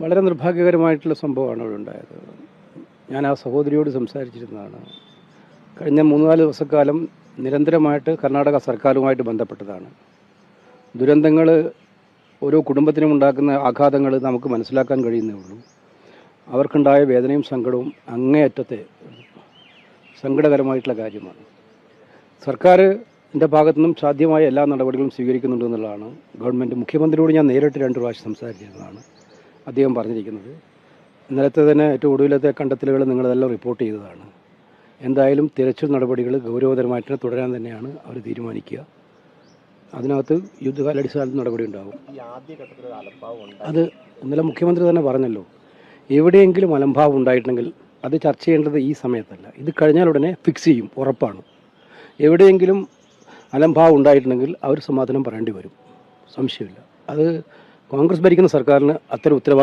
വളരെ നിർഭാഗ്യകരമായിട്ടുള്ള സംഭവമാണ് അവിടെ ഉണ്ടായത്. ഞാൻ ആ സഹോദരിയോട് സംസാരിച്ചിരുന്നതാണ്. കഴിഞ്ഞ 3-4 ദിവസക്കാലം നിരന്തരമായിട്ട് കർണാടക സർക്കാരുമായിട്ട് ബന്ധപ്പെട്ടതാണ്. ദുരന്തങ്ങൾ ഓരോ കുടുംബത്തിനും ഉണ്ടാക്കുന്ന ആഘാതങ്ങൾ നമുക്ക് മനസ്സിലാക്കാൻ കഴിയുന്നേ ഉള്ളൂ. അവർക്കുണ്ടായ വേദനയും സങ്കടവും അങ്ങേയറ്റത്തെ സങ്കടകരമായിട്ടുള്ള കാര്യമാണ്. സർക്കാരിൻ്റെ ഭാഗത്തു നിന്നും സാധ്യമായ എല്ലാ നടപടികളും സ്വീകരിക്കുന്നുണ്ട് എന്നുള്ളതാണ് ഗവൺമെൻറ്. മുഖ്യമന്ത്രിയോട് ഞാൻ നേരിട്ട് 2 പ്രാവശ്യം സംസാരിച്ചിരുന്നതാണ് അദ്ദേഹം പറഞ്ഞിരിക്കുന്നത്. ഇന്നലത്തെ തന്നെ ഏറ്റവും ഒടുവിലത്തെ കണ്ടെത്തലുകൾ നിങ്ങളതെല്ലാം റിപ്പോർട്ട് ചെയ്തതാണ്. എന്തായാലും തിരച്ചിൽ നടപടികൾ ഗൗരവതരമായിട്ട് തുടരാൻ തന്നെയാണ് അവർ തീരുമാനിക്കുക. അതിനകത്ത് യുദ്ധകാലാടിസ്ഥാനത്തിൽ നടപടി ഉണ്ടാകും. അത് ഇന്നലെ മുഖ്യമന്ത്രി തന്നെ പറഞ്ഞല്ലോ, എവിടെയെങ്കിലും അലംഭാവം ഉണ്ടായിട്ടുണ്ടെങ്കിൽ അത് ചർച്ച ചെയ്യേണ്ടത് ഈ സമയത്തല്ല, ഇത് കഴിഞ്ഞാൽ ഉടനെ ഫിക്സ് ചെയ്യും, ഉറപ്പാണ്. എവിടെയെങ്കിലും അലംഭാവം ഉണ്ടായിട്ടുണ്ടെങ്കിൽ അവർ സമാധാനം പറയേണ്ടി വരും, സംശയമില്ല. അത് കോൺഗ്രസ് ഭരിക്കുന്ന സർക്കാരിന് അത്തരം ഉത്തരവാദിത്വം